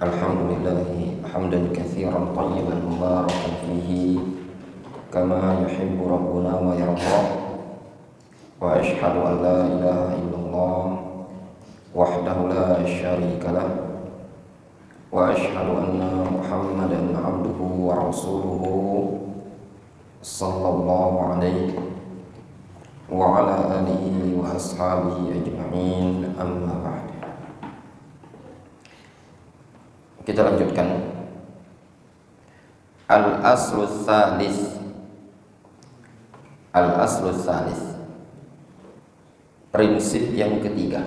Alhamdulillah hamdan katsiran tayyiban mubarakan fihi kama yuhibbu rabbuna wa yarda. Wa ashhadu an la ilaha illallah wahdahu la syarika lah. Wa ashhadu anna Muhammadan abduhu wa rasuluhu sallallahu alaihi wa ala alihi wa ashabihi ajma'in, amma ba'd. Kita lanjutkan Al-aslu tsalis. Al-aslu tsalis, prinsip yang ketiga,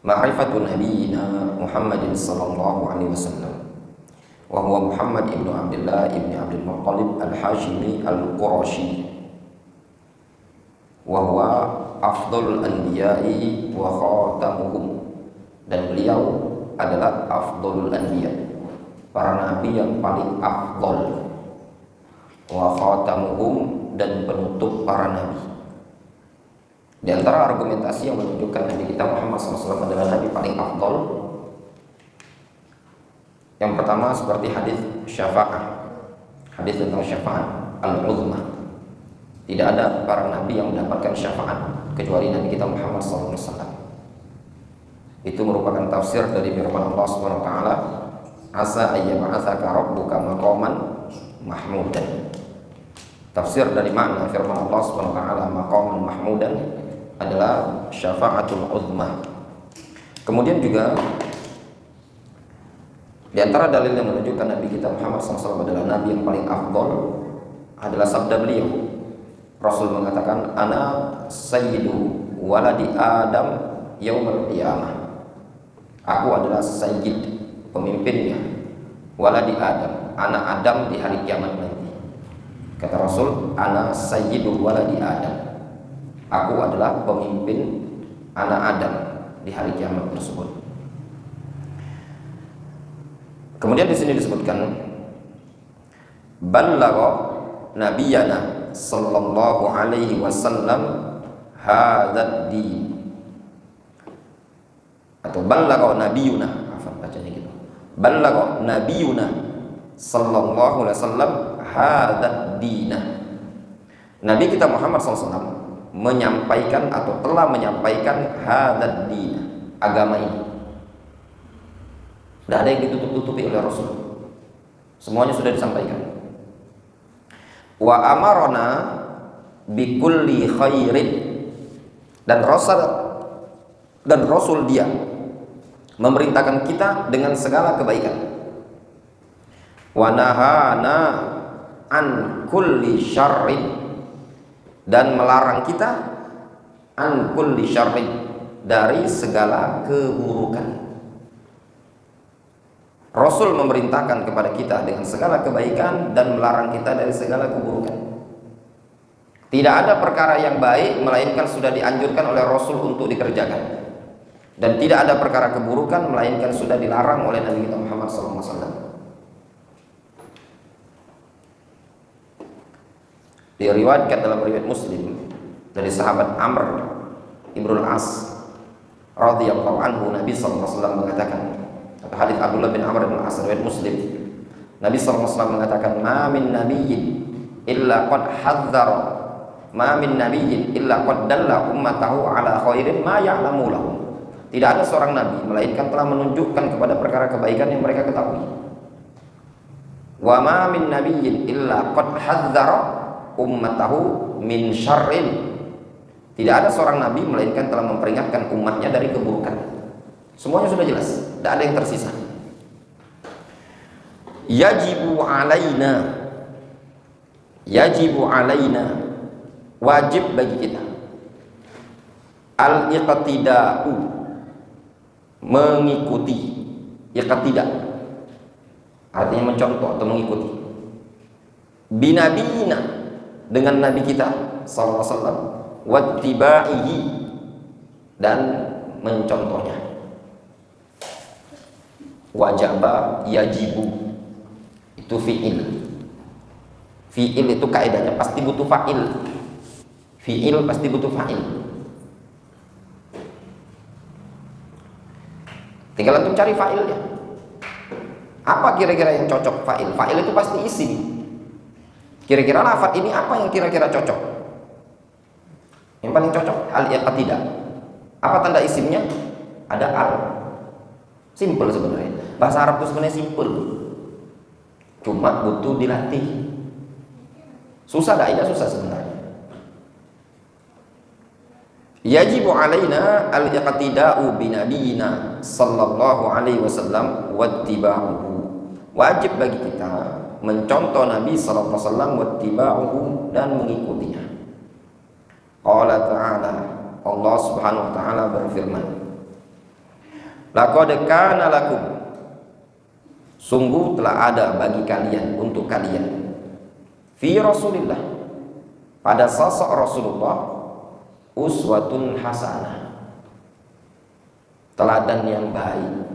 ma'rifatun nabiyina Muhammadin sallallahu alaihi wasallam wa huwa Muhammad ibnu Abdullah ibnu Abdul Muttalib al-Hashimi al-Qurashi wa huwa afdhalul anbiya'i wa khatamuhum, dan beliau adalah afdhalul anbiya, para nabi yang paling afdal, wa khatamuhum, dan penutup para nabi. Di antara argumentasi yang menunjukkan Nabi kita Muhammad SAW adalah nabi paling afdal, yang pertama seperti hadis syafaat, hadis tentang syafaat al-uzma. Tidak ada para nabi yang mendapatkan syafaat kecuali Nabi kita Muhammad SAW. Itu merupakan tafsir dari firman Allah Subhanahu wa taala, asa ayyab'atsaka rabbuka maqaman mahmudan. Tafsir dari makna firman Allah Subhanahu wa taala maqaman mahmudan adalah syafaatul uzma. Kemudian juga di antara dalil yang menunjukkan Nabi kita Muhammad SAW adalah nabi yang paling afdal adalah sabda beliau. Rasul mengatakan, ana sayyidu waladi Adam yaumil qiyamah. Aku adalah sayyid, pemimpinnya, waladi Adam, anak Adam di hari kiamat nanti. Kata Rasul, ana sayyidu waladi Adam. Aku adalah pemimpin anak Adam di hari kiamat tersebut. Kemudian di sini disebutkan, ballagha nabiyana sallallahu alaihi wasallam hadzal din, atau ballagha nabiyuna, bacanya gitu. Ballagha nabiyuna sallallahu alaihi wasallam hadzal dina. Nabi kita Muhammad SAW menyampaikan atau telah menyampaikan hadzal dina, agama ini. Tidak ada yang ditutup-tutupi oleh Rasul. Semuanya sudah disampaikan. Wa amarona bikulli khairin, dan Rasul dia memerintahkan kita dengan segala kebaikan. Wa nahana an kulli syarrin, dan melarang kita an kulli syarrin, dari segala keburukan. Rasul memerintahkan kepada kita dengan segala kebaikan dan melarang kita dari segala keburukan. Tidak ada perkara yang baik melainkan sudah dianjurkan oleh Rasul untuk dikerjakan, dan tidak ada perkara keburukan melainkan sudah dilarang oleh Nabi kita Muhammad SAW. Diriwayatkan dalam riwayat Muslim dari sahabat Amr ibn al-As radhiyallahu anhu, Nabi SAW mengatakan, atau hadis Abdullah bin Amr bin al-As riwayat Muslim, Nabi SAW mengatakan, ma min nabiyyin illa qad hadzara, ma min nabiyyin illa qad dalla ummatahu ala khairin ma ya'lamu lahum. Tidak ada seorang nabi melainkan telah menunjukkan kepada perkara kebaikan yang mereka ketahui. Wa ma min nabiyyin illa qad hadzara ummatahu min syarrin. Tidak ada seorang nabi melainkan telah memperingatkan umatnya dari keburukan. Semuanya sudah jelas, tidak ada yang tersisa. Yajibu alaina, wajib bagi kita, al-iqtida'u, mengikuti. Iqtida artinya mencontoh atau mengikuti. Binabiyina, dengan nabi kita sallallahu alaihi wasallam, wattiba'ihi, dan mencontohnya. Wajaba, yajibu, itu fi'il. Fi'il itu kaidahnya pasti butuh fa'il. Fi'il pasti butuh fa'il. Tinggal antum cari fa'ilnya. Apa kira-kira yang cocok fa'il? Fa'il itu pasti isim. Kira-kira lafaz ini apa yang kira-kira cocok? Yang paling cocok al-iqtidah. Apa tanda isimnya? Ada al. Simple sebenarnya. Bahasa Arab itu sebenarnya simple. Cuma butuh dilatih. Susah tidak susah sebenarnya. Yajibu alaina al-iqtida'u bi nabiyina sallallahu alaihi wasallam wattiba'uhu. Wajib bagi kita mencontoh Nabi sallallahu alaihi wasallam wattiba'uhu dan mengikutinya. Qala ta'ala, Allah Subhanahu wa taala berfirman, laqad kana lakum, sungguh telah ada bagi kalian, untuk kalian, fi Rasulillah, pada sosok Rasulullah, uswatun hasanah, teladan yang baik.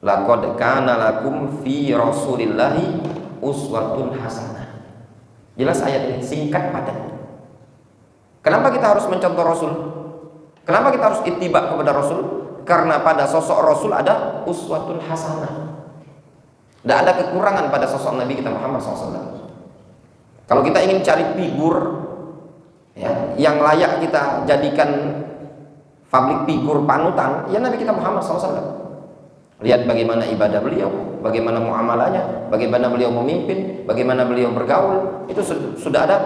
Laqad kana lakum fi Rasulillahi uswatun hasanah. Jelas ayat ini, singkat padat. Kenapa kita harus mencontoh Rasul? Kenapa kita harus ittiba kepada Rasul? Karena pada sosok Rasul ada uswatun hasanah. Tidak ada kekurangan pada sosok Nabi kita Muhammad SAW. Kalau kita ingin cari figur ya, yang layak kita jadikan public figur panutan, ya Nabi kita Muhammad SAW. Lihat bagaimana ibadah beliau, bagaimana muamalahnya, bagaimana beliau memimpin, bagaimana beliau bergaul. Itu sudah ada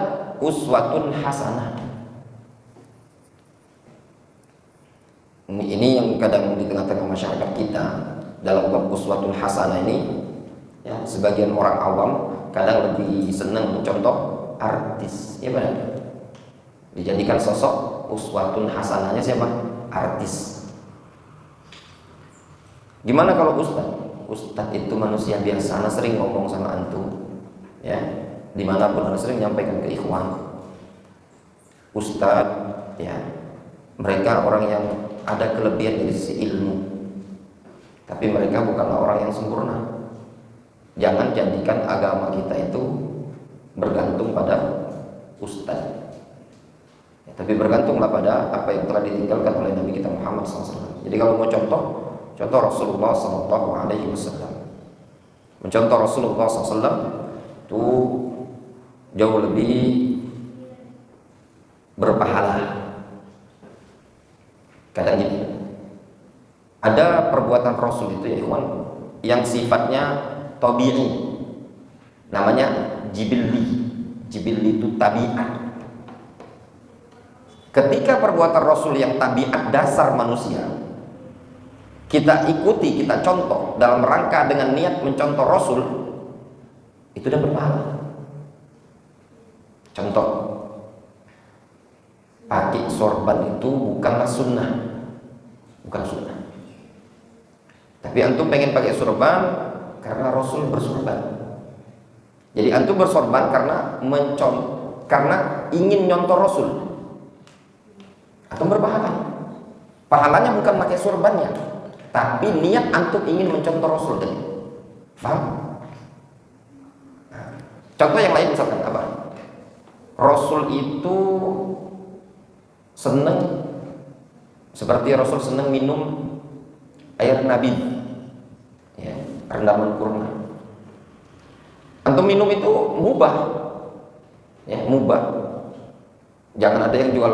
uswatun hasanah. Ini yang kadang di tengah-tengah masyarakat kita dalam bab uswatun hasanah ini, ya, sebagian orang awam kadang lebih senang mencontoh artis, ya benar. Dijadikan sosok uswatun hasanahnya siapa? Artis. Gimana kalau ustaz? Ustaz itu manusia biasa, Anda sering ngomong sama antum, ya, dimanapun Anda sering menyampaikan ke ikhwan. Ustaz, ya, mereka orang yang ada kelebihan dari sisi ilmu, tapi mereka bukanlah orang yang sempurna. Jangan jadikan agama kita itu bergantung pada ustaz, ya, tapi bergantunglah pada apa yang telah ditinggalkan oleh Nabi kita Muhammad SAW. Jadi kalau mau contoh Rasulullah SAW. Mencontoh Rasulullah SAW itu jauh lebih berpahala. Kadang gini, ada perbuatan Rasul itu, ya ikhwan, yang sifatnya tabi'i, namanya jibilli. Jibilli itu tabiat. Ketika perbuatan Rasul yang tabiat dasar manusia kita ikuti, kita contoh dalam rangka dengan niat mencontoh Rasul, itu udah berpahala. Contoh, pakai sorban itu bukanlah sunnah, bukan sunnah. Tapi antum pengen pakai sorban karena Rasul bersorban. Jadi antum bersorban karena ingin nyontoh Rasul. Antum berpahala. Pahalanya bukan pakai sorbannya, tapi niat antum ingin mencontoh Rasul tadi. Paham? Nah, contoh yang lain misalkan apa? Rasul itu senang, seperti Rasul senang minum air nabi, ya, rendaman kurma. Antum minum itu mubah, ya, mubah. Jangan ada yang jual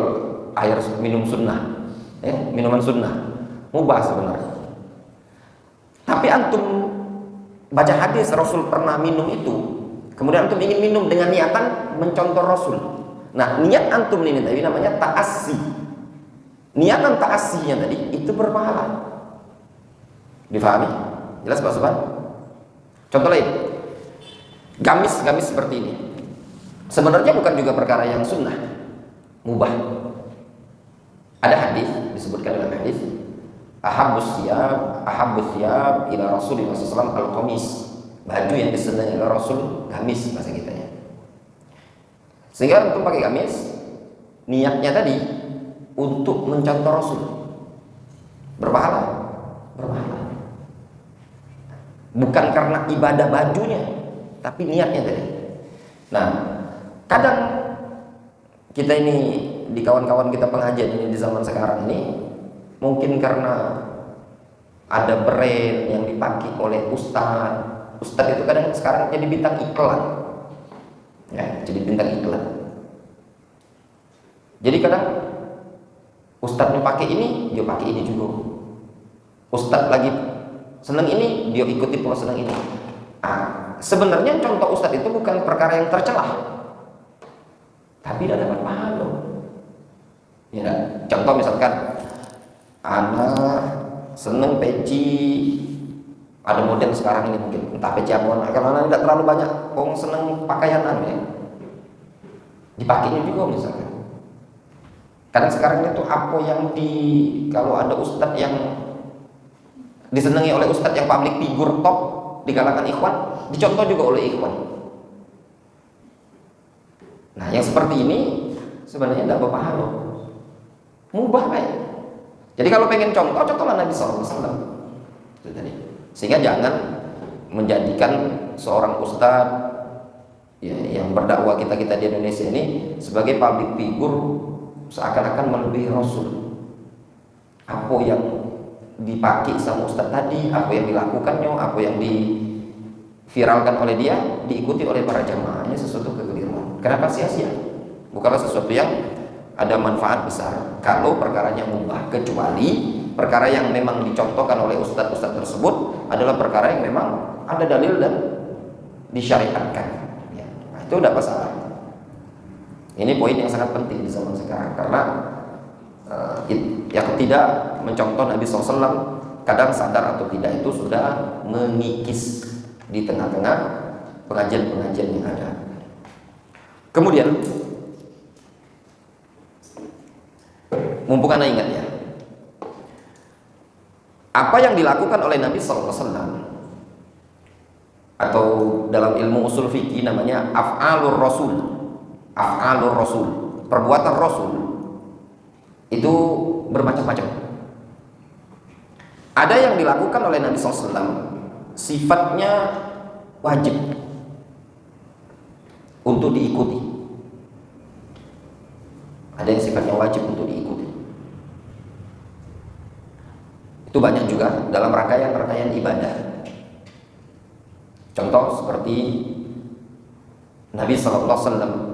air minum sunnah, ya, minuman sunnah, mubah sebenarnya. Tapi antum baca hadis Rasul pernah minum itu, kemudian antum ingin minum dengan niatan mencontoh Rasul. Nah, niat antum ini tadi namanya ta'assi. Niatan ta'assinya tadi itu berpahala. Difahami? Jelas Pak Subhan? Contoh lain, gamis seperti ini sebenarnya bukan juga perkara yang sunnah, mubah. Ada hadis disebutkan dalam hadis, ahabbus thiyab ila Rasulillah SAW al-qamis, baju yang disenangi oleh Rasul, gamis bahasa kitanya. Sehingga untuk pakai gamis, niatnya tadi untuk mencontoh Rasul, berpahala. Bukan karena ibadah bajunya, tapi niatnya tadi. Nah, kadang kita ini di kawan-kawan kita pengajian ini di zaman sekarang ini, mungkin karena ada brand yang dipakai oleh ustadz. Ustadz itu kadang sekarang jadi bintang iklan, ya, jadi bintang iklan. Jadi kadang ustadz mau pakai ini, dia pakai ini juga. Ustadz lagi seneng ini, dia ikuti pula seneng ini. Sebenarnya contoh ustadz itu bukan perkara yang tercelah, tapi tidak dapat pahala. Ya, contoh misalkan anak seneng peci, ada model sekarang ini mungkin entah peci apa, kalau anak tidak terlalu banyak, orang seneng pakaian ya, dipakainya juga misalkan. Karena sekarang itu apa yang kalau ada ustadz yang disenangi oleh ustadz yang public figure top di kalangan ikhwan, dicontoh juga oleh ikhwan. Nah, yang seperti ini sebenarnya tidak berpahala, mubah baik. Jadi kalau pengen contoh, contohlah Nabi SAW. Sehingga jangan menjadikan seorang ustadz ya, yang berdakwah kita di Indonesia ini sebagai public figure seakan-akan melebihi Rasul. Apa yang dipakai sama ustadz tadi, apa yang dilakukannya, apa yang diviralkan oleh dia, diikuti oleh para jamaah, ini sesuatu kekeliruan. Kenapa sia-sia? Bukanlah sesuatu yang ada manfaat besar kalau perkaranya mubah, kecuali perkara yang memang dicontohkan oleh ustadz-ustadz tersebut adalah perkara yang memang ada dalil dan disyariatkan ya. Nah, itu udah masalah. Ini poin yang sangat penting di zaman sekarang, karena yang tidak mencontoh Nabi SAW kadang sadar atau tidak itu sudah mengikis di tengah-tengah pengajian-pengajian yang ada. Kemudian mumpung Anda ingat ya, apa yang dilakukan oleh Nabi SAW atau dalam ilmu usul fikih namanya af'alur rasul. Af'alur rasul, perbuatan rasul itu bermacam-macam. Ada yang dilakukan oleh Nabi SAW sifatnya wajib untuk diikuti. Ada yang sifatnya wajib untuk diikuti. Itu banyak juga dalam rangkaian ibadah. Contoh seperti Nabi SAW,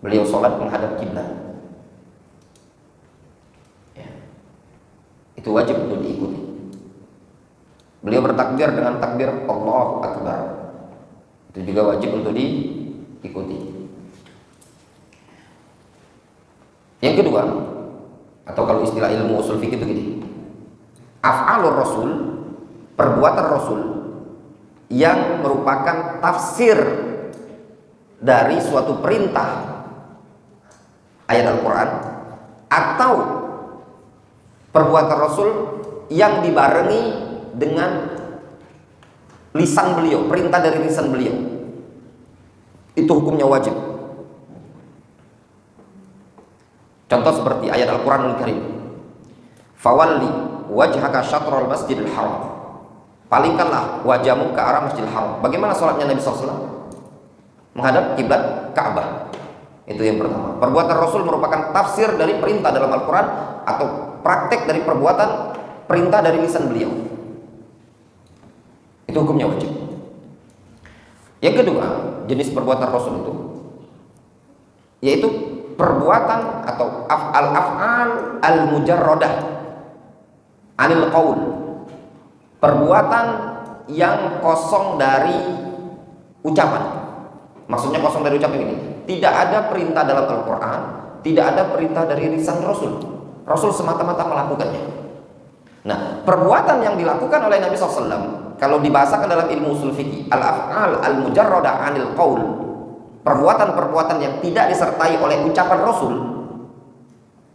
beliau sholat menghadap kiblat, ya, itu wajib untuk diikuti. Beliau bertakbir dengan takbir Allahu Akbar, itu juga wajib untuk diikuti. Yang kedua, atau kalau istilah ilmu usul fikih begini, af'alur rasul, perbuatan rasul yang merupakan tafsir dari suatu perintah ayat Al-Quran, atau perbuatan rasul yang dibarengi dengan lisan beliau, perintah dari lisan beliau, itu hukumnya wajib. Contoh seperti ayat Al-Quranul Karim, fawalli wajhaka syatrul masjidil haram, palingkanlah wajahmu ke arah Masjidil Haram. Bagaimana sholatnya Nabi SAW? Menghadap kiblat Ka'bah. Itu yang pertama. Perbuatan Rasul merupakan tafsir dari perintah dalam Al-Quran atau praktek dari perbuatan perintah dari lisan beliau. Itu hukumnya wajib. Yang kedua, jenis perbuatan Rasul itu yaitu perbuatan atau af'al al-mujarradah anil qaul, perbuatan yang kosong dari ucapan. Maksudnya kosong dari ucapan ini, tidak ada perintah dalam Al-Quran, tidak ada perintah dari lisan Rasul. Rasul semata-mata melakukannya. Nah, perbuatan yang dilakukan oleh Nabi SAW, kalau dibahasakan dalam ilmu usul fikih, al-af'al al-mujarradah anil qaul, perbuatan-perbuatan yang tidak disertai oleh ucapan Rasul,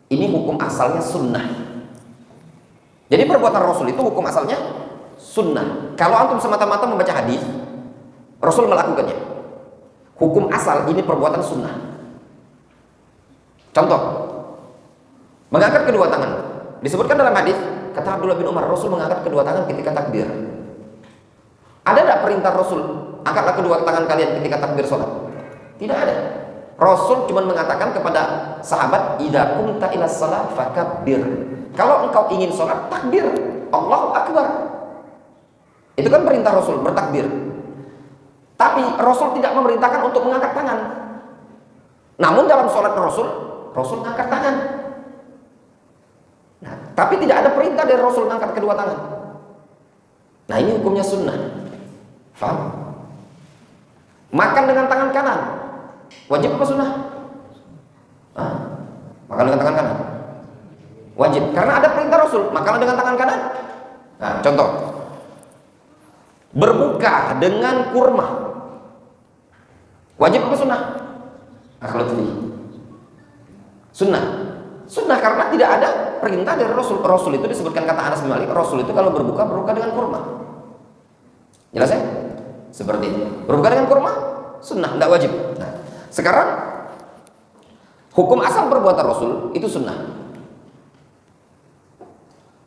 ini hukum asalnya sunnah. Jadi perbuatan Rasul itu hukum asalnya sunnah. Kalau antum semata-mata membaca hadis, Rasul melakukannya, hukum asal ini perbuatan sunnah. Contoh, mengangkat kedua tangan. Disebutkan dalam hadis, kata Abdullah bin Umar, Rasul mengangkat kedua tangan ketika takbir. Ada tidak perintah Rasul, angkatlah kedua tangan kalian ketika takbir sholat? Tidak ada. Rasul cuma mengatakan kepada sahabat, idza qumta ila shalah fakabbir. Kalau engkau ingin sholat, takbir. Allahu Akbar. Itu kan perintah Rasul, bertakbir. Tapi Rasul tidak memerintahkan untuk mengangkat tangan. Namun dalam sholat Rasul mengangkat tangan. Nah, tapi tidak ada perintah dari Rasul mengangkat kedua tangan. Nah, ini hukumnya sunnah. Paham? Makan dengan tangan kanan wajib apa sunnah? Makan dengan tangan kanan wajib, karena ada perintah Rasul makan dengan tangan kanan. Nah, contoh berbuka dengan kurma wajib apa sunnah? Kalau tadi sunnah karena tidak ada perintah dari Rasul. Rasul itu disebutkan kata Anas bin Malik, Rasul itu kalau berbuka dengan kurma. Jelas ya? Seperti itu. Berbuka dengan kurma sunnah, tidak wajib. Nah, sekarang hukum asal perbuatan Rasul itu sunnah.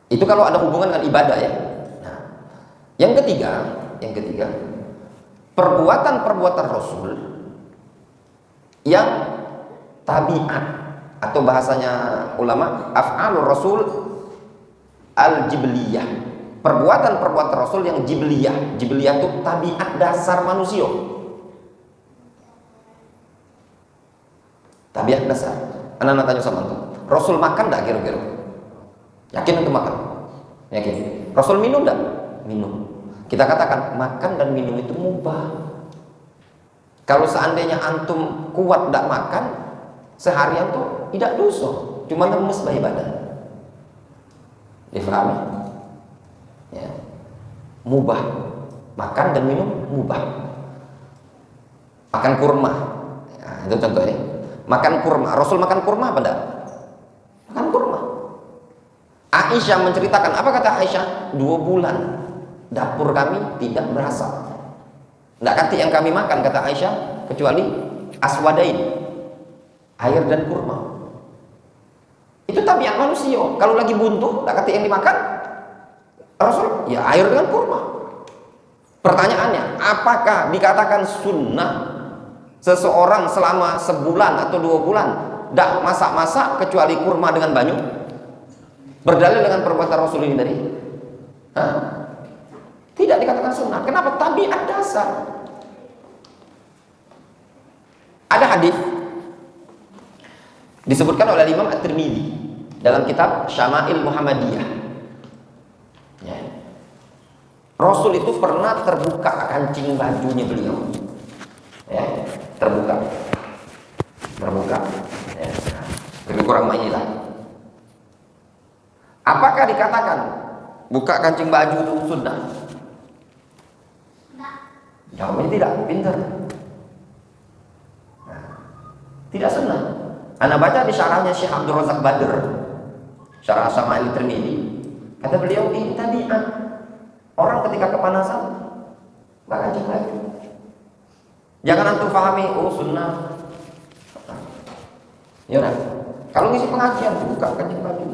Itu kalau ada hubungan dengan ibadah ya. Nah, yang ketiga, perbuatan Rasul yang tabiat atau bahasanya ulama af'alur Rasul al-jibliyah. Perbuatan Rasul yang jibliyah. Jibliyah itu tabiat dasar manusia. Tabiat dasar. Anak-anak tanya sama itu. Rasul makan enggak kira-kira? Yakin untuk makan? Yakin. Rasul minum enggak? Minum. Kita katakan makan dan minum itu mubah. Kalau seandainya antum kuat enggak makan seharian tuh tidak dosa, cuma lemes bayi badan. Difahami? Ya. Mubah. Makan dan minum mubah. Makan kurma. Nah, itu contohnya. Makan kurma. Rasul makan kurma apa enggak? Makan kurma. Aisyah menceritakan, apa kata Aisyah? 2 bulan dapur kami tidak berasap. Enggak kata yang kami makan, kata Aisyah, kecuali aswadain, air dan kurma. Itu tabiat manusia. Kalau lagi buntu, enggak kata yang dimakan Rasul, ya air dengan kurma. Pertanyaannya, apakah dikatakan sunnah seseorang selama sebulan atau 2 bulan tidak masak-masak kecuali kurma dengan banyu? Berdalil dengan perbuatan Rasul ini tadi? Tidak dikatakan sunnah. Kenapa? Tabiat dasar. Ada hadis disebutkan oleh Imam At-Tirmidzi dalam kitab Syama'il Muhammadiyah. Ya. Rasul itu pernah terbuka kancing bajunya beliau. Ya, terbuka. Ya. Lebih kurang inilah. Apakah dikatakan buka kancing baju itu sunnah? Jawabannya tidak, pintar. Nah, tidak sunnah. Anda baca di syarahnya Syekh Abdul Razak Badr, syarah Syama'il Tirmidzi, kata beliau ini tabiat. Orang ketika kepanasan nggak kancing baju. Jangan antum pahami, oh sunnah. Ya kan? Kalau ngisi pengajian buka kancing baju.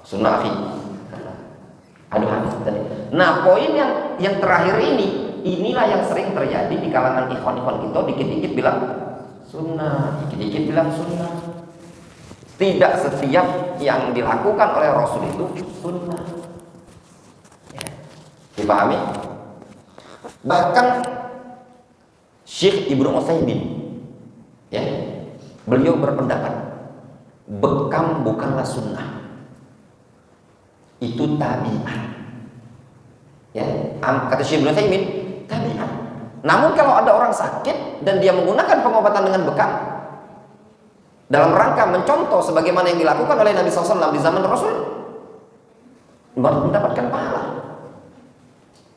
Sunnah akhi. Aduh hadis tadi. Nah, poin yang terakhir inilah yang sering terjadi di kalangan ikhwan-ikhwan kita, dikit-dikit bilang sunnah, dikit-dikit bilang sunnah. Tidak setiap yang dilakukan oleh Rasul itu sunnah. Ya. Dipahami? Bahkan Syekh Ibnu Utsaimin, ya, beliau berpendapat bekam bukanlah sunnah, itu tabiat. Ya, kata Syekh Ibnu Utsaimin, tabiat. Namun kalau ada orang sakit dan dia menggunakan pengobatan dengan bekam dalam rangka mencontoh sebagaimana yang dilakukan oleh Nabi SAW di zaman Rasul, baru mendapatkan pahala.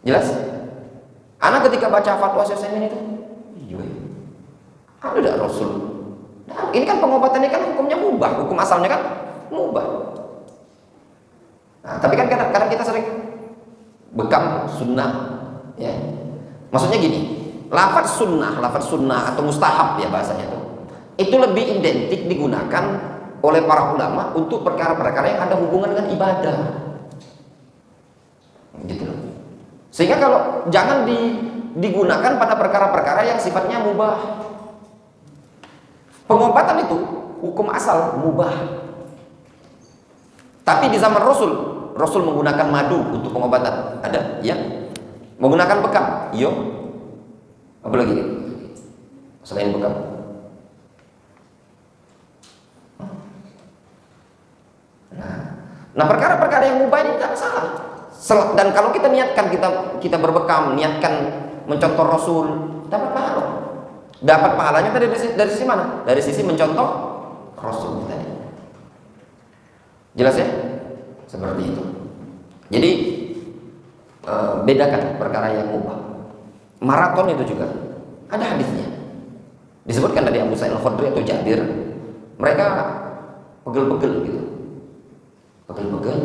Jelas? Anak ketika baca fatwa Syekh Utsaimin itu, iya, ada tidak Rasul? Nah, ini kan pengobatannya kan hukumnya mubah, hukum asalnya kan mubah. Nah, tapi kan kadang-kadang kita sering bekam sunnah, ya. Maksudnya gini, lafaz sunnah atau mustahab ya bahasanya itu lebih identik digunakan oleh para ulama untuk perkara-perkara yang ada hubungan dengan ibadah, gitu loh. Sehingga kalau jangan digunakan pada perkara-perkara yang sifatnya mubah. Pengobatan itu hukum asal mubah. Tapi di zaman Rasul Rasul menggunakan madu untuk pengobatan? Ada? Ya. Menggunakan bekam? Iya. Apa lagi selain bekam? Nah, perkara-perkara yang mubah ini tidak salah. Dan kalau kita niatkan, kita berbekam, niatkan mencontoh Rasul, dapat pahala. Dapat pahalanya tadi dari sisi mana? Dari sisi mencontoh Rasul tadi. Jelas ya? Seperti itu. Jadi bedakan perkara yang mubah. Maraton itu juga ada hadisnya. Disebutkan dari Abu Sa'id Al-Khudri atau Jabir, mereka pegel-pegel gitu. Pegel-pegel,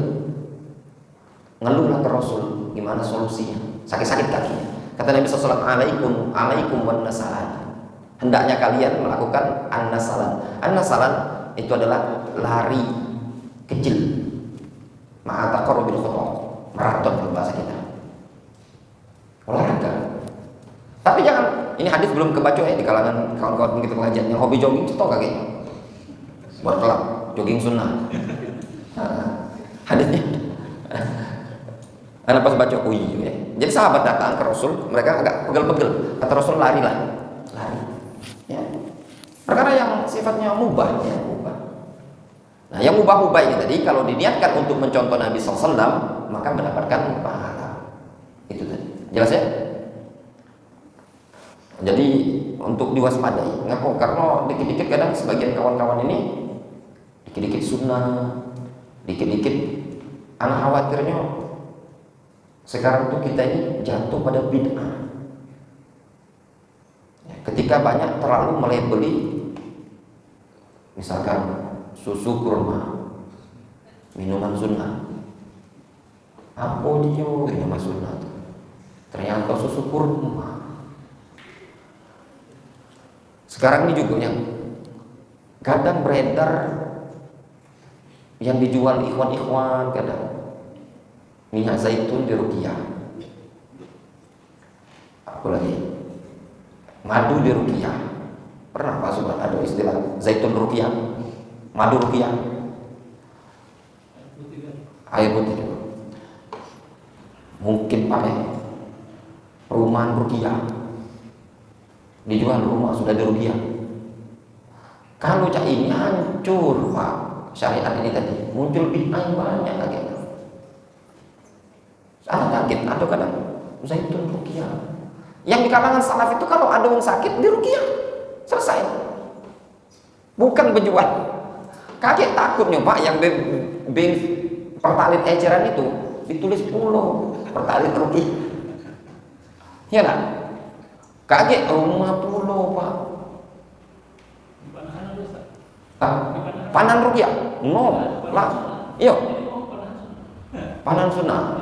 ngeluhlah ke Rasul, gimana solusinya? Sakit-sakit kakinya. Kata Nabi SAW, alaikum wan nasalan. Hendaknya kalian melakukan an-nasalan. An-nasalan itu adalah lari kecil. Ma'ataqarrubil khutbah, maraton dalam bahasa kita. Olahraga. Tapi jangan, ini hadis belum kebaca ya di kalangan kawan-kawan kita pengajian yang hobi jogging itu tau kagaknya. Buat kelab, jogging sunnah. Hadisnya. Karena pas baca ya. Jadi sahabat datang ke Rasul, mereka agak pegel-pegel. Kata Rasul lari. Ya. Perkara yang sifatnya mubah, ya, mubah. Nah, yang mubah-mubah ini tadi kalau diniatkan untuk mencontoh Nabi SAW, maka mendapatkan pahala. Itu tadi. Jelas ya? Jadi untuk diwaspadai. Ngapa? Karena dikit-dikit kadang sebagian kawan-kawan ini dikit-dikit sunnah, dikit-dikit anak khawatirnya sekarang tuh kita ini jatuh pada bid'ah. Ketika banyak terlalu melebeli, misalkan susu kurma, minuman sunnah. Apa dia minuman sunnah? Ternyata susu kurma. Sekarang ini juga yang kadang beredar yang dijual ikhwan-ikhwan, kadang minyak zaitun di ruqyah. Apa lagi? Madu di ruqyah. Pernah Pak Sobat ada istilah zaitun ruqyah, madu ruqyah, air putih. Mungkin pakai perumahan ruqyah, dijual rumah sudah di ruqyah. Kalau cak ini hancur Pak syariat ini tadi, muncul bid'ah banyak lagi. Sangat kaget, atau kadang zaitun ruqyah. Yang di kalangan salaf itu kalau ada orang sakit di ruqyah, selesai. Bukan penjual. Kaget takutnya Pak yang pertalit eceran itu ditulis pulau pertalit ruqyah. Iya lah. Kaget rumah pulau Pak. Panan ruqyah? No, lah. Iya. Panan sunnah.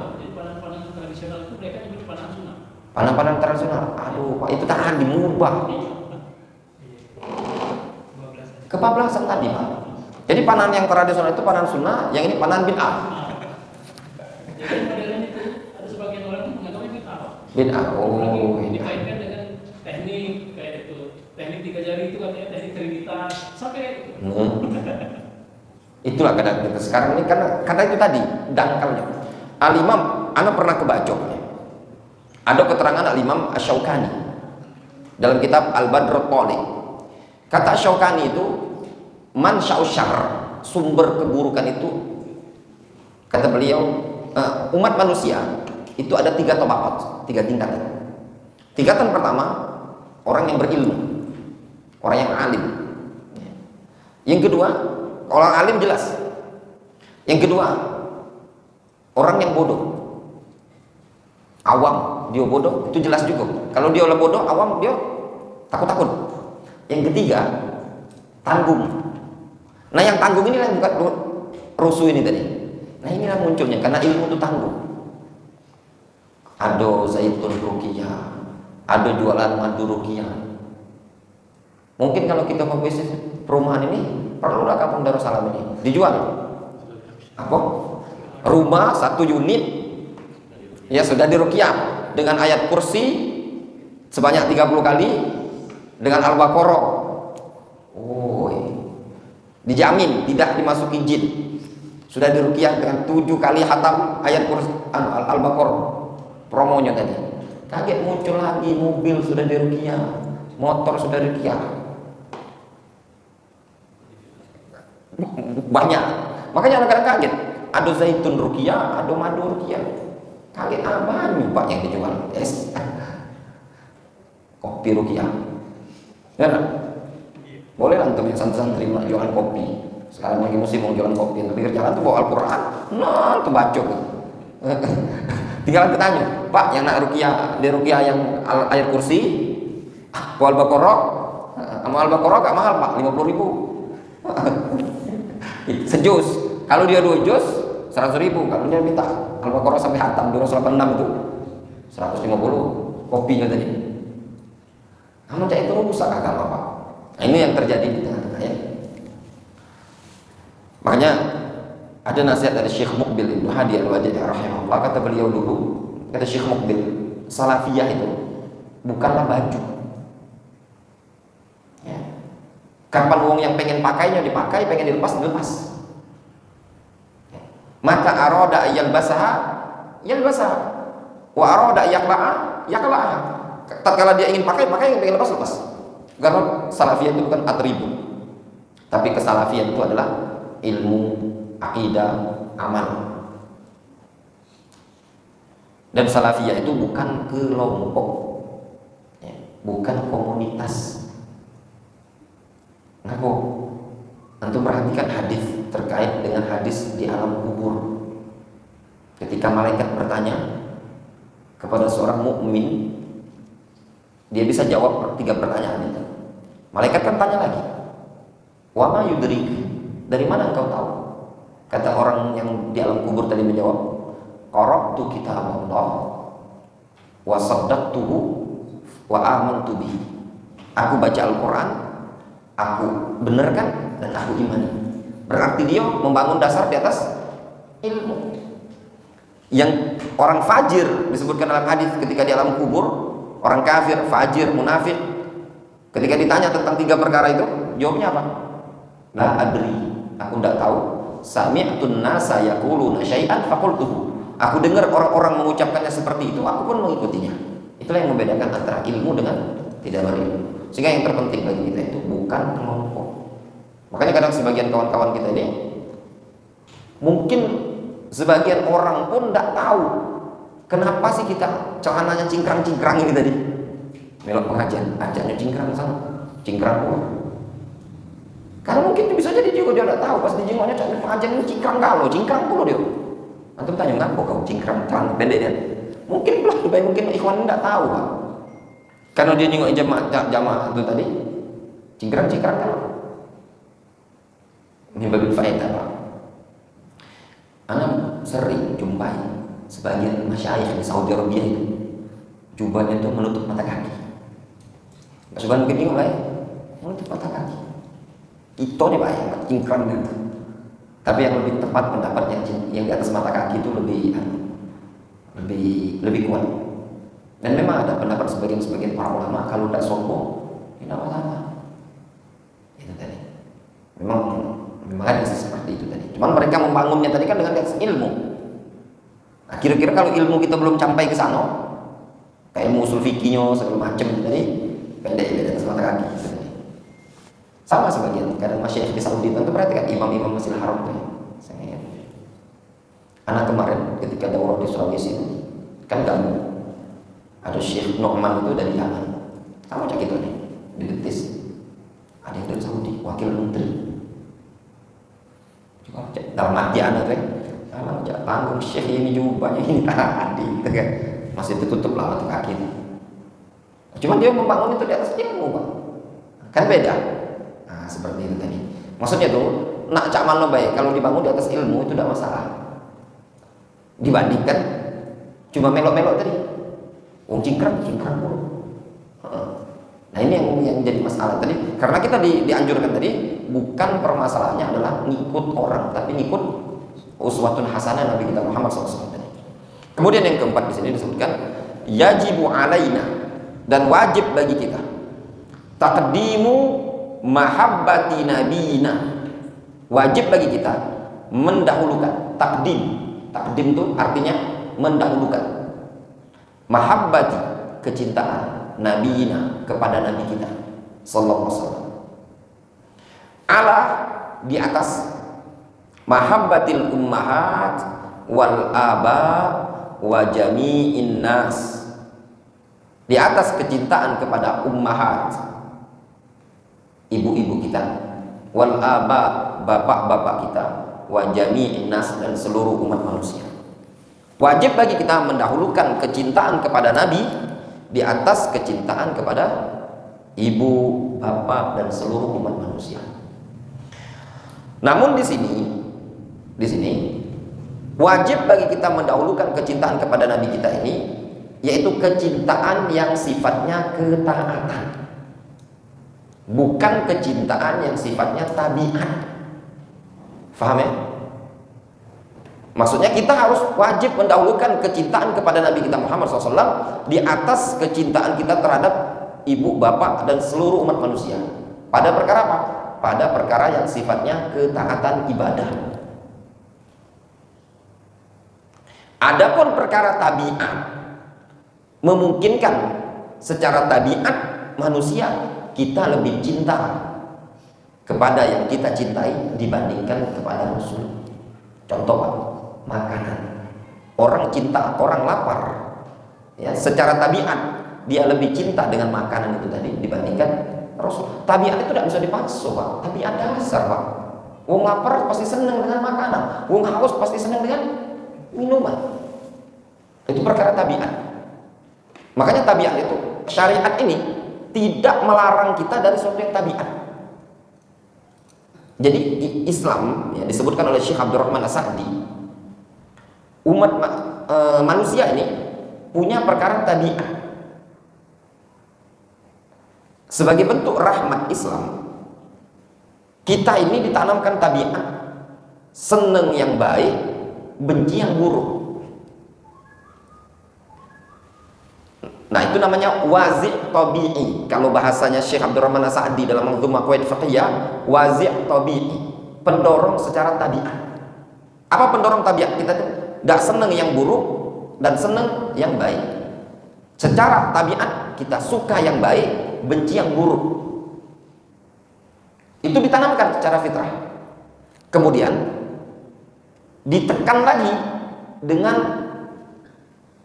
Panan-panan tradisional. Aduh Pak, itu tak dimubah. Kebablasan tadi Pak. Jadi panan yang tradisional itu panan sunnah, yang ini panan bid'ah. Jadi modelnya itu ada sebagian orang yang menganggapnya bid'ah. Bid'ah. Oh, ini dikaitkan dengan teknik kayak itu. Teknik 3 jari itu katanya teknik trinitas sampai itu. Itulah kadang kita sekarang ini karena itu tadi dangkalnya. Al-Imam, ana pernah kebaca. Ada keterangan Al-Imam Asy-Syaukani dalam kitab Al-Badrut Thaliq. Kata Asy-Syaukani itu man sya'usyar, sumber keburukan itu, kata beliau, umat manusia itu ada 3 tabaqat, 3 tingkatan. Tingkatan pertama orang yang berilmu, orang yang alim. Yang kedua, orang alim jelas. Yang kedua, orang yang bodoh, awam. Dia bodoh, itu jelas juga. Kalau dia bodoh, awam, dia takut-takut. Yang ketiga, tanggung. Nah yang tanggung ini yang bukan rusuh ini tadi. Nah inilah munculnya, karena ilmu itu tanggung. Ada zaitun ruqyah, ada jualan madu ruqyah. Mungkin kalau kita mau bisnis perumahan ini, perlulah Kampung Darussalam ini dijual. Apa? Rumah 1 unit, ya sudah di ruqyah. Dengan ayat kursi sebanyak 30 kali, dengan Al-Baqarah. Oh, dijamin tidak dimasuki jin. Sudah diruqyah dengan 7 kali khatam ayat Al-Baqarah. Promonya tadi. Kaget muncul lagi mobil sudah diruqyah, motor sudah diruqyah. Banyak. Makanya anak-anak kaget. Ada zaitun ruqyah, ada madu ruqyah. Kaget apa nih Pak yang dijual? Yes. Kopi ruqyah. Ya kan? Boleh lah antum yang santri-santri jualan kopi. Sekarang lagi musim mau jualan kopi, tapi pinggir jalan tuh bawa Al-Quran, nah tuh baca tuh. Tinggal bertanya, Pak yang nak ruqyah, dia ruqyah yang ayat kursi, Al-Baqarah, sama Al-Baqarah gak mahal Pak, 50.000. Sejus, kalau dia 2 juz 100.000, kalau dia minta Al-Baqarah sampai hatam 286 itu 150 kopinya tadi. Kamu cak itu rusak agama Pak. Nah, ini yang terjadi di tengah-tengah ya. Makanya ada nasihat dari Syekh Muqbil Ibnu Hadi Al-Wadi'i rahimahullah, kata beliau dulu, kata Syekh Muqbil, salafiyah itu bukanlah baju. Ya. Kapan uang yang pengen pakainya dipakai, pengen dilepas dilepas. Ya. Maka aroda yalbasaha yalbasaha, wa aroda yakla'a yakla'a. Tatkala dia ingin pakai, yang pengen lepas lepas. Karena salafiyah itu bukan atribut, tapi kesalafiyan itu adalah ilmu, akidah, amal. Dan salafiyah itu bukan kelompok, ya, bukan komunitas. Ngaku, antum perhatikan hadis terkait dengan hadis di alam kubur. Ketika malaikat bertanya kepada seorang mukmin, dia bisa jawab 3 pertanyaan itu. Malaikat kan tanya lagi, wa ma yudrik, dari mana engkau tahu? Kata orang yang di alam kubur tadi menjawab, qara'tu kitab Allah wa saddaqtuhu wa amantu bihi. Aku baca Al-Quran, aku benarkan dan aku imani. Berarti dia membangun dasar di atas ilmu. Yang orang fajir disebutkan dalam hadis ketika di alam kubur, orang kafir, fajir, munafik, ketika ditanya tentang 3 perkara itu, jawabnya apa? La adri, aku tidak tahu. Sami'tun nasa yaquluna syai'an faqultuhu. Aku dengar orang-orang mengucapkannya seperti itu, aku pun mengikutinya. Itulah yang membedakan antara ilmu dengan tidak berilmu. Sehingga yang terpenting bagi kita itu bukan kelompok. Makanya kadang sebagian kawan-kawan kita ini, mungkin sebagian orang pun tidak tahu kenapa sih kita celananya cingkrang-cingkrang ini tadi. Melok pengajian, ajaknya cingkrang sana, cingkrang pun. Karena mungkin bisa jadi juga dia tidak tahu pas dijengoknya pengajian ini cingkrang galau, cingkrang puluh dia. Antum tanya ngapa kau cingkrang celana pendek dia? Mungkin belum, mungkin ikhwan tidak tahu Pak. Karena dia nyengok jamaah itu tadi, cingkrang galau. Ini bagi faedah Pak. Anak sering jumpai sebagian masyayikh di Saudi Arabia itu jubahnya itu menutup mata kaki. Sebagian mungkin juga menutup mata kaki. Itu nih Pak yang cingkrang gitu. Tapi yang lebih tepat pendapat yang di atas mata kaki itu lebih kuat. Dan memang ada pendapat sebagian para ulama kalau tidak sombong tidak masalah. Itu tadi. Memang ada seperti itu tadi. Cuman mereka membangunnya tadi kan dengan ilmu. Nah, kira-kira kalau ilmu kita belum sampai ke sana, kayak ilmu usul fikihnya segala macam tadi, pendek di atas mata kaki. Sama sebagian kadang masyayikh di Saudi tentu perhatikan imam-imam Masjidil Haram tuh. Saya anak kemarin ketika daurah di Sulawesi itu kan kamu ada Syekh Nu'man itu dari Yaman, sama cak itu nih di Betis, ada yang dari Saudi wakil menteri. Coba cek dalam hati anak tuh, sama cak tanggung Syekh ini jubahnya ini tadi, gitu kan masih tertutup lah mata kaki. Cuma dia membangun itu di atas ilmu Pak, kan beda. Nah, seperti itu tadi. Maksudnya tuh, nak cak mana baik kalau dibangun di atas ilmu itu tidak masalah. Dibandingkan cuma melok-melok tadi. Cingkrang pun. Nah, ini yang jadi masalah tadi. Karena kita dianjurkan tadi bukan permasalahannya adalah ngikut orang, tapi ngikut uswatun hasanah Nabi kita Muhammad SAW tadi. Kemudian yang keempat di sini disebutkan yajibu alaina, dan wajib bagi kita taqdimu mahabbati nabiyina, wajib bagi kita mendahulukan, takdim. Takdim itu artinya mendahulukan. Mahabbati, kecintaan nabiyina, kepada nabi kita sallallahu alaihi wasallam. Ala, di atas, mahabbatil ummahat wal aba wa jami'in nas, di atas kecintaan kepada ummahat, ibu-ibu kita, wal aba, bapak-bapak kita, wa jami'in nas, dan seluruh umat manusia. Wajib bagi kita mendahulukan kecintaan kepada nabi di atas kecintaan kepada ibu, bapak, dan seluruh umat manusia. Namun di sini wajib bagi kita mendahulukan kecintaan kepada nabi kita ini, yaitu kecintaan yang sifatnya ketaatan, bukan kecintaan yang sifatnya tabiat. Faham ya? Maksudnya kita harus wajib mendahulukan kecintaan kepada Nabi kita Muhammad SAW di atas kecintaan kita terhadap ibu, bapak, dan seluruh umat manusia. Pada perkara apa? Pada perkara yang sifatnya ketaatan ibadah. Adapun perkara tabiat, memungkinkan secara tabiat manusia kita lebih cinta kepada yang kita cintai dibandingkan kepada Rasul. Contoh Pak, makanan. Orang cinta, orang lapar, ya, secara tabiat dia lebih cinta dengan makanan itu tadi dibandingkan Rasul. Tabiat itu tidak bisa dipaksa Pak, tabiat dasar Pak. Wong lapar pasti senang dengan makanan, wong haus pasti senang dengan minuman. Itu perkara tabiat. Makanya tabiat itu, syariat ini tidak melarang kita dari sesuatu yang tabiat. Jadi Islam, ya, disebutkan oleh Syekh Abdurrahman As-Sa'di, umat manusia ini punya perkara tabiat. Sebagai bentuk rahmat Islam, kita ini ditanamkan tabiat senang yang baik, benci yang buruk. Nah, itu namanya wazi' tabi'i. Kalau bahasanya Syekh Abdurrahman As-Sa'di dalam Manzumah Qawaid Fiqhiyah, wazi' tabi'i, pendorong secara tabiat. Apa pendorong tabiat? Kita tuh gak senang yang buruk dan senang yang baik. Secara tabiat kita suka yang baik, benci yang buruk. Itu ditanamkan secara fitrah. Kemudian ditekan lagi dengan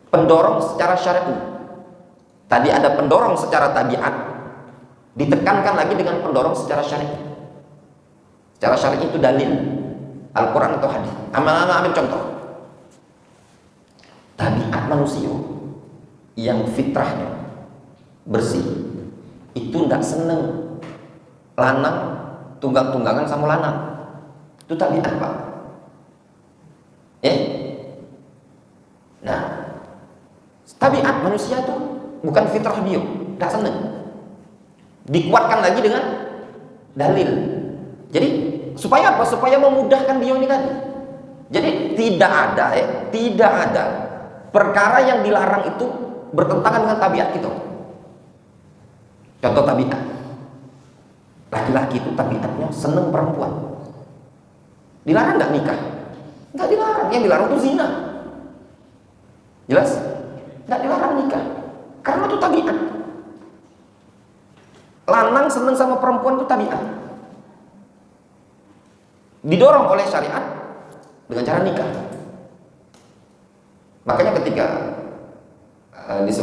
pendorong secara syar'i. Tadi ada pendorong secara tabiat, ditekankan lagi dengan pendorong secara syar'i. Secara syar'i itu dalil Al-Quran atau hadis. Ambil contoh. Tabiat manusia yang fitrahnya bersih itu tidak seneng lanang tunggang-tunggangan sama lanang. Itu tabiat Pak. Nah, tabiat manusia itu bukan fitrah dia, tidak senang. Dikuatkan lagi dengan dalil. Jadi supaya apa? Supaya memudahkan dia ini tadi. Jadi tidak ada perkara yang dilarang itu bertentangan dengan tabiat kita. Contoh tabiat, laki-laki itu tabiatnya senang perempuan. Dilarang nggak nikah? Nggak dilarang. Yang dilarang itu zina. Jelas? Nggak dilarang nikah. Karena itu tabiat. Lanang senang sama perempuan itu tabiat. Didorong oleh syariat dengan cara nikah. Makanya ketika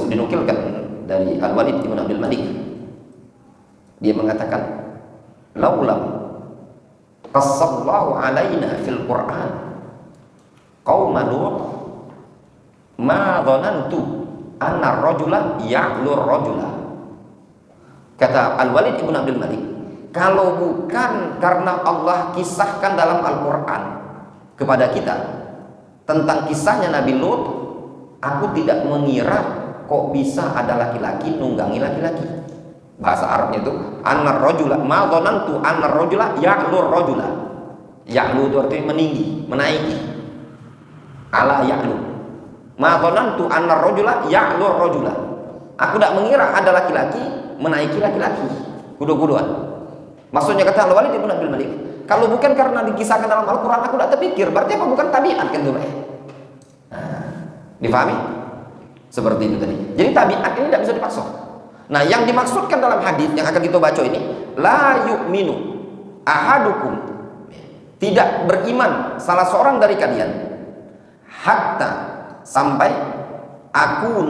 dinukilkan dari Al-Walid Ibn Abdul Malik, dia mengatakan, laulam qassallahu alaina fil Qur'an qauma Lut ma dhanantu anna rajula ya'lur rajula. Kata Al-Walid Ibn Abdul Malik, kalau bukan karena Allah kisahkan dalam Al-Quran kepada kita tentang kisahnya Nabi Lut, aku tidak mengira kok bisa ada laki-laki nunggangi laki-laki. Bahasa Arabnya itu anna rajula ma dhanantu anna rajula ya'lur rajula. Ya'lu itu artinya meninggi, menaiki. Ala ya'lu. Ma dhanantu anna rajula ya'lur rajula. Aku tidak mengira ada laki-laki menaiki laki-laki. Kudu-kuduan. Maksudnya kata Al-Walid Ibn Abdul Malik, Kalau bukan karena dikisahkan dalam Al-Quran aku tidak terpikir. Berarti apa? Bukan tabiat kan tuh? Difahami? Seperti itu tadi. Jadi tabiat ini tidak bisa dipaksa. Nah, yang dimaksudkan dalam hadis yang akan kita baca ini, la yu'minu ahadukum, tidak beriman salah seorang dari kalian, hatta sampai aku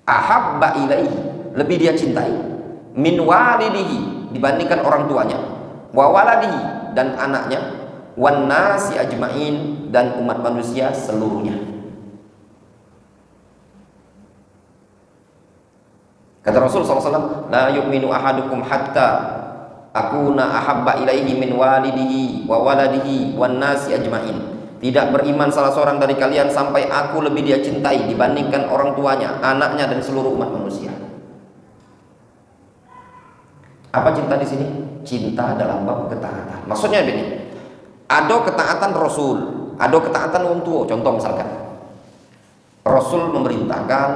ahabba ilaihi, lebih dia cintai, min walidihi, dibandingkan orang tuanya, wa waladihi, dan anaknya, wan nasi ajmain, dan umat manusia seluruhnya. Kata Rasul SAW, la yu'minu ahadukum hatta akuna ahabba ilaihi min walidihi wa waladihi wan nasi ajmain. Tidak beriman salah seorang dari kalian sampai aku lebih dia cintai dibandingkan orang tuanya, anaknya, dan seluruh umat manusia. Apa cinta di sini? Cinta dalam bab ketaatan. Maksudnya begini, ada ketaatan Rasul, ada ketaatan orang tua. Contoh misalkan, Rasul memerintahkan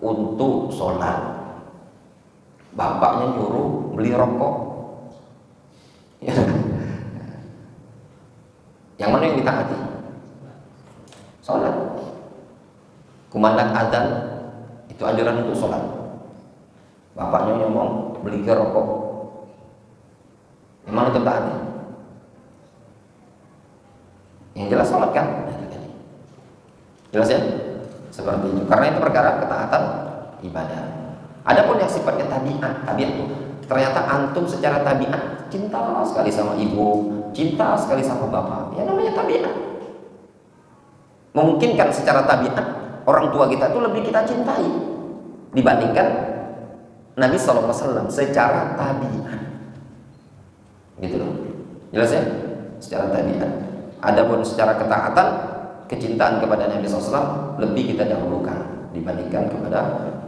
untuk sholat, bapaknya nyuruh beli rokok, ya. Yang mana yang ditaati? Sholat. Kumandang azan, itu anjuran untuk sholat. Bapaknya ngomong beli rokok, yang mana itu taati? Yang jelas sholat kan? Jelas ya? Seperti itu. Karena itu perkara ketaatan ibadah. Adapun yang sifatnya tabiat itu ternyata antum secara tabiat cinta sekali sama ibu, cinta sekali sama bapak, ya namanya tabiat. Memungkinkan secara tabiat orang tua kita itu lebih kita cintai dibandingkan Nabi SAW secara tabiat, gitu loh. Jelas ya? Secara tabiat. Adapun secara ketaatan, kecintaan kepada Nabi SAW lebih kita dahulukan dibandingkan kepada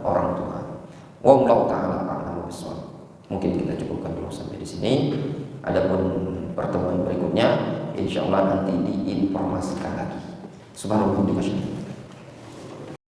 orang tua. Wallahu ta'ala a'lamu bishawab. Mungkin kita cukupkan dulu sampai di sini. Adapun pertemuan berikutnya insyaallah nanti diinformasikan lagi. Subhanallah wa bihamdihi.